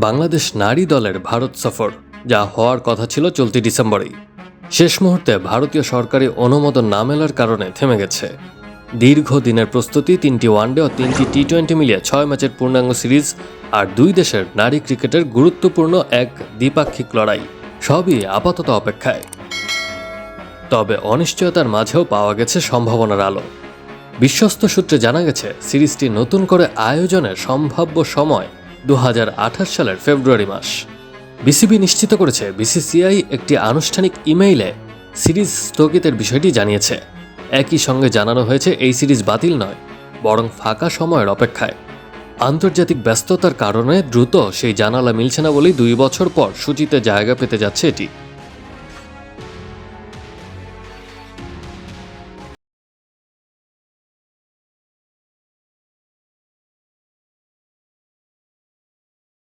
বাংলাদেশ নারী দলের ভারত সফর, যা হওয়ার কথা ছিল চলতি ডিসেম্বরেই, শেষ মুহূর্তে ভারতীয় সরকারি অনুমোদন না মেলার কারণে থেমে গেছে। দীর্ঘদিনের প্রস্তুতি, 3টি ওয়ানডে ও 3টি টি-20 মিলিয়ে 6 ম্যাচের পূর্ণাঙ্গ সিরিজ আর দুই দেশের নারী ক্রিকেটের গুরুত্বপূর্ণ এক দ্বিপাক্ষিক লড়াই, সবই আপাতত অপেক্ষায়। তবে অনিশ্চয়তার মাঝেও পাওয়া গেছে সম্ভাবনার আলো। বিশ্বস্ত সূত্রে জানা গেছে, সিরিজটি নতুন করে আয়োজনের সম্ভাব্য সময় 2028 সালের ফেব্রুয়ারি মাস। বিসিবি নিশ্চিত করেছে, বিসিসিআই একটি আনুষ্ঠানিক ইমেইলে সিরিজ স্থগিতের বিষয়টি জানিয়েছে। একই সঙ্গে জানানো হয়েছে, এই সিরিজ বাতিল নয়, বরং ফাঁকা সময়ের অপেক্ষায়। আন্তর্জাতিক ব্যস্ততার কারণে দ্রুত সেই জানালা মিলছে না বলেই 2 বছর পর সূচিতে জায়গা পেতে যাচ্ছে এটি।